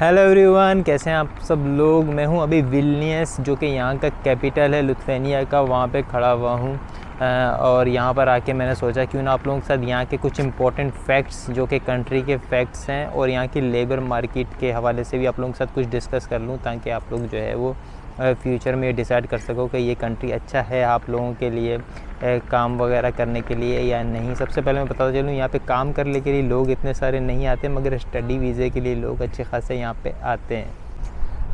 Hello everyone, कैसे हैं आप सब लोग। मैं हूं अभी विल्नियस, जो कि यहाँ का कैपिटल है लिथुआनिया का। वहाँ पे खड़ा हुआ हूँ और यहाँ पर आके मैंने सोचा क्यों ना आप लोगों के साथ यहाँ के कुछ इंपॉर्टेंट फैक्ट्स जो कि कंट्री के फैक्ट्स हैं और यहाँ की लेबर मार्केट के हवाले से भी आप लोगों के साथ कुछ डिस्कस कर लूँ, ताकि आप लोग जो है वो फ्यूचर में डिसाइड कर सको कि ये कंट्री अच्छा है आप लोगों के लिए काम वगैरह करने के लिए या नहीं। सबसे पहले मैं बताता चलूँ, यहाँ पे काम करने के लिए लोग इतने सारे नहीं आते, मगर स्टडी वीज़े के लिए लोग अच्छे खासे यहाँ पे आते हैं।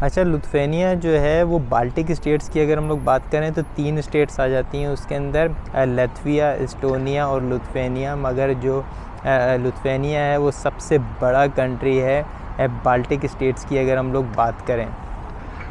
अच्छा, लिथुआनिया जो है वो बाल्टिक स्टेट्स की अगर हम लोग बात करें तो 3 स्टेट्स आ जाती हैं उसके अंदर, लात्विया, एस्टोनिया और लिथुआनिया। मगर जो लिथुआनिया है वो सबसे बड़ा कंट्री है बाल्टिक स्टेट्स की अगर हम लोग बात करें।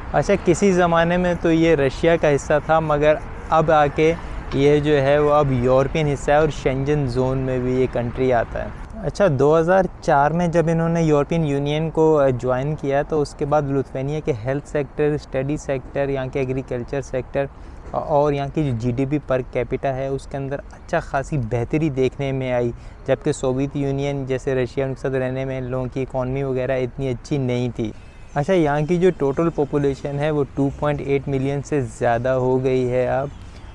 अच्छा, किसी ज़माने में तो ये रशिया का हिस्सा था, मगर अब आके ये जो है वो अब यूरोपियन हिस्सा है और शेंजन जोन में भी ये कंट्री आता है। अच्छा, 2004 में जब इन्होंने यूरोपियन यूनियन को ज्वाइन किया तो उसके बाद लिथुआनिया के हेल्थ सेक्टर, स्टडी सेक्टर, यहाँ के एग्रीकल्चर सेक्टर और यहाँ की जो जीडीपी पर कैपिटा है उसके अंदर अच्छा खासी बेहतरी देखने में आई। जबकि सोवियत यूनियन जैसे रशिया के साथ रहने में लोगों की इकॉनमी वगैरह इतनी अच्छी नहीं थी। अच्छा, यहाँ की जो टोटल पॉपुलेशन है वो 2.8 मिलियन से ज़्यादा हो गई है अब।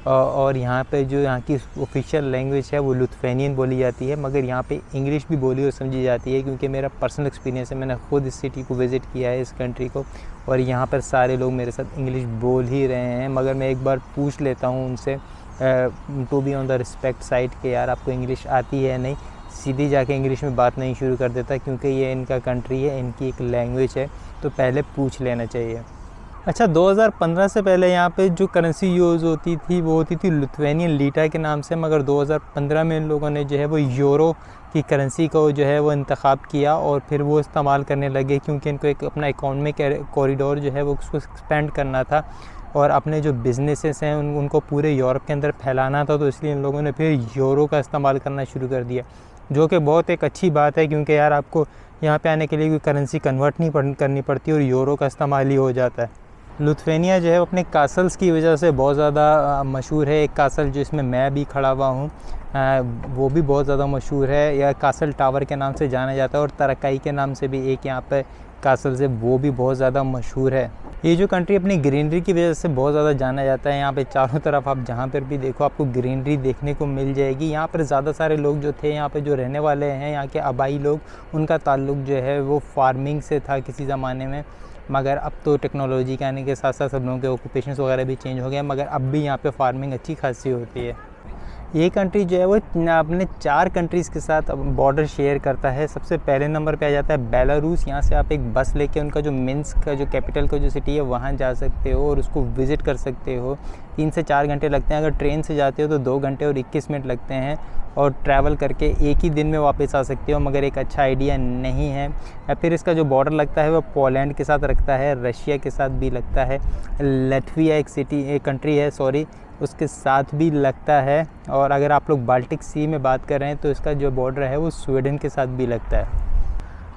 और यहाँ पे जो यहाँ की ऑफिशियल लैंग्वेज है वो लिथुआनियन बोली जाती है, मगर यहाँ पे इंग्लिश भी बोली और समझी जाती है, क्योंकि मेरा पर्सनल एक्सपीरियंस है। मैंने खुद इस सिटी को विज़िट किया है, इस कंट्री को, और यहाँ पर सारे लोग मेरे साथ इंग्लिश बोल ही रहे हैं। मगर मैं एक बार पूछ लेता हूँ उनसे to be on the respect side के यार आपको इंग्लिश आती है नहीं, सीधी जाके इंग्लिश में बात नहीं शुरू कर देता, क्योंकि ये इनका कंट्री है, इनकी एक लैंग्वेज है, तो पहले पूछ लेना चाहिए। अच्छा, 2015 से पहले यहाँ पे जो करेंसी यूज़ होती थी वो होती थी लिथुआनियन लीटा के नाम से, मगर 2015 में इन लोगों ने जो है वो यूरो की करेंसी को जो है वो इंतखाब किया और फिर वो इस्तेमाल करने लगे, क्योंकि इनको एक अपना इकोनॉमिक कॉरिडोर जो है वो उसको एक्सपेंड करना था और अपने जो बिज़नेसेस हैं उनको पूरे यूरोप के अंदर फैलाना था। तो इसलिए इन लोगों ने फिर यूरो का इस्तेमाल करना शुरू कर दिया, जो कि बहुत एक अच्छी बात है, क्योंकि यार आपको यहाँ पे आने के लिए कोई करेंसी कन्वर्ट नहीं करनी पड़ती और यूरो का इस्तेमाल ही हो जाता है। लिथुआनिया जो है अपने कासल्स की वजह से बहुत ज़्यादा मशहूर है। एक कासल जो इसमें मैं भी खड़ा हुआ हूँ वो भी बहुत ज़्यादा मशहूर है, या कासल टावर के नाम से जाना जाता है, और तरकाई के नाम से भी एक यहाँ पे कासल से वो भी बहुत ज़्यादा मशहूर है। ये जो कंट्री अपनी ग्रीनरी की वजह से बहुत ज़्यादा जाना जाता है। यहाँ पे चारों तरफ आप जहाँ पर भी देखो आपको ग्रीनरी देखने को मिल जाएगी। यहाँ पर ज़्यादा सारे लोग जो थे यहाँ पे जो रहने वाले हैं, यहाँ के आबाई लोग, उनका ताल्लुक जो है वो फार्मिंग से था किसी ज़माने में, मगर अब तो टेक्नोलॉजी के आने के साथ साथ सब लोगों के ऑक्यूपेशंस वगैरह भी चेंज हो गए, मगर अब भी यहाँ पे फार्मिंग अच्छी खासी होती है। ये कंट्री जो है वो अपने 4 कंट्रीज़ के साथ बॉर्डर शेयर करता है। सबसे पहले नंबर पे आ जाता है बेलारूस। यहाँ से आप एक बस लेके उनका जो मिन्स्क का जो कैपिटल का जो सिटी है वहाँ जा सकते हो और उसको विज़िट कर सकते हो। 3 से 4 घंटे लगते हैं। अगर ट्रेन से जाते हो तो 2 घंटे और 21 मिनट लगते हैं और ट्रैवल करके एक ही दिन में वापस आ सकते हो, मगर एक अच्छा आइडिया नहीं है। फिर इसका जो बॉर्डर लगता है वो पोलैंड के साथ लगता है, रशिया के साथ भी लगता है, लात्विया एक कंट्री है उसके साथ भी लगता है, और अगर आप लोग बाल्टिक सी में बात कर रहे हैं तो इसका जो बॉर्डर है वो स्वीडन के साथ भी लगता है।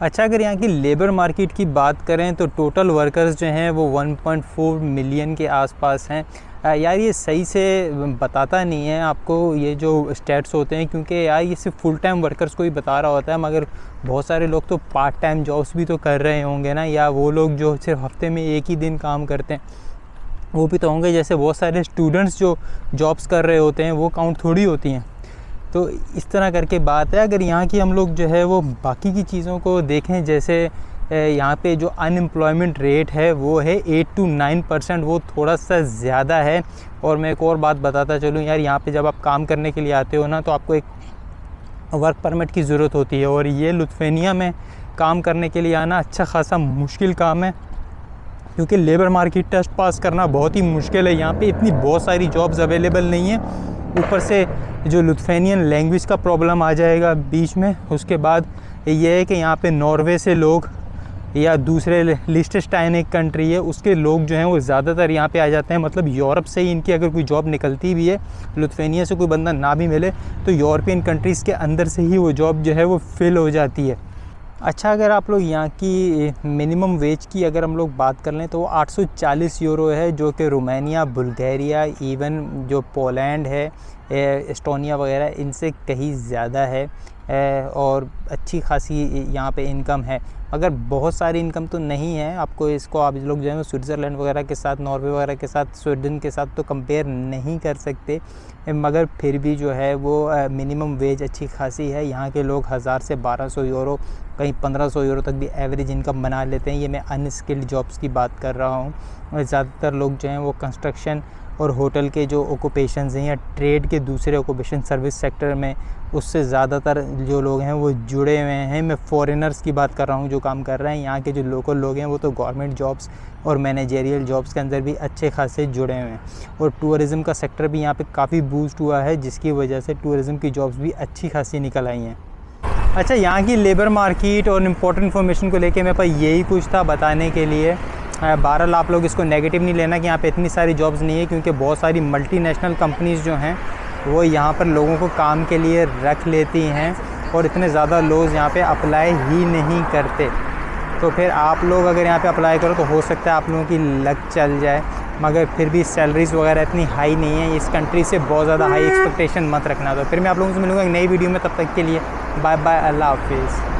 अच्छा, अगर यहाँ की लेबर मार्केट की बात करें तो टोटल वर्कर्स जो हैं वो 1.4 मिलियन के आसपास हैं। यार ये सही से बताता नहीं है आपको ये जो स्टैट्स होते हैं, क्योंकि यार ये सिर्फ फुल टाइम वर्कर्स को ही बता रहा होता है, मगर बहुत सारे लोग तो पार्ट टाइम जॉब्स भी तो कर रहे होंगे ना, या वो लोग जो सिर्फ हफ्ते में एक ही दिन काम करते हैं वो भी तो होंगे। जैसे बहुत सारे स्टूडेंट्स जो जॉब्स कर रहे होते हैं वो काउंट थोड़ी होती हैं। तो इस तरह करके बात है। अगर यहाँ की हम लोग जो है वो बाकी की चीज़ों को देखें, जैसे यहाँ पे जो अनएम्प्लॉयमेंट रेट है वो है 8 to 9%, वो थोड़ा सा ज़्यादा है। और मैं एक और बात बताता चलूँ यार, यहाँ पे जब आप काम करने के लिए आते हो ना तो आपको एक वर्क परमिट की ज़रूरत होती है, और ये लिथुआनिया में काम करने के लिए आना अच्छा खासा मुश्किल काम है, क्योंकि लेबर मार्केट टेस्ट पास करना बहुत ही मुश्किल है। यहाँ पे इतनी बहुत सारी जॉब्स अवेलेबल नहीं है, ऊपर से जो लिथुआनियन लैंग्वेज का प्रॉब्लम आ जाएगा बीच में। उसके बाद ये है कि यहाँ पे नॉर्वे से लोग या दूसरे लिechtenstein एक कंट्री है उसके लोग जो हैं वो ज़्यादातर यहाँ पे आ जाते हैं। मतलब यूरोप से ही इनकी अगर कोई जॉब निकलती भी है, लिथुआनिया से कोई बंदा ना भी मिले तो यूरोपियन कंट्रीज़ के अंदर से ही वो जॉब जो है वो फिल हो जाती है। अच्छा, अगर आप लोग यहाँ की मिनिमम वेज की अगर हम लोग बात कर लें तो वो 840 यूरो है, जो कि रोमानिया, बुल्गारिया, इवन जो पोलैंड है, एस्टोनिया वगैरह, इनसे कहीं ज़्यादा है और अच्छी खासी यहाँ पे इनकम है। मगर बहुत सारी इनकम तो नहीं है। आपको इसको आप लोग जो है स्विट्ज़रलैंड वगैरह के साथ, नॉर्वे वगैरह के साथ, स्वीडन के साथ तो कंपेयर नहीं कर सकते, मगर फिर भी जो है वो मिनिमम वेज अच्छी खासी है। यहाँ के लोग 1000 से 1200 यूरो, कहीं 1500 यूरो तक भी एवरेज इनकम बना लेते हैं। ये मैं अनस्किल्ड जॉब्स की बात कर रहा हूँ। ज़्यादातर लोग जो हैं वो कंस्ट्रक्शन और होटल के जो ऑक्यूपेशंस हैं या ट्रेड के दूसरे ऑक्यूपेशन सर्विस सेक्टर में, उससे ज़्यादातर जो लोग हैं वो जुड़े हुए हैं। मैं फॉरेनर्स की बात कर रहा हूँ जो काम कर रहे हैं। यहाँ के जो लोकल लोग हैं वो तो गवर्नमेंट जॉब्स और मैनेजेरियल जॉब्स के अंदर भी अच्छे खासे जुड़े हुए हैं। और टूरिज़्म का सेक्टर भी यहाँ पे काफ़ी बूस्ट हुआ है, जिसकी वजह से टूरिज़्म की जॉब्स भी अच्छी खासी निकल आई हैं। अच्छा, यहाँ की लेबर मार्केट और इम्पोर्टेंट इन्फॉर्मेशन को लेके मेरे पास यही कुछ था बताने के लिए। बहरहाल आप लोग इसको नेगेटिव नहीं लेना कि यहाँ पे इतनी सारी जॉब्स नहीं है, क्योंकि बहुत सारी मल्टीनेशनल कंपनीज़ जो हैं वो यहाँ पर लोगों को काम के लिए रख लेती हैं और इतने ज़्यादा लोग यहाँ पे अप्लाई ही नहीं करते। तो फिर आप लोग अगर यहाँ पे अप्लाई करो तो हो सकता है आप लोगों की लक चल जाए, मगर फिर भी सैलरीज़ वगैरह इतनी हाई नहीं है। इस कंट्री से बहुत ज़्यादा हाई एक्सपेक्टेशन मत रखना। तो फिर मैं आप लोगों से मिलूँगा एक नई वीडियो में, तब तक के लिए बाय बाय, अल्लाह हाफिज़।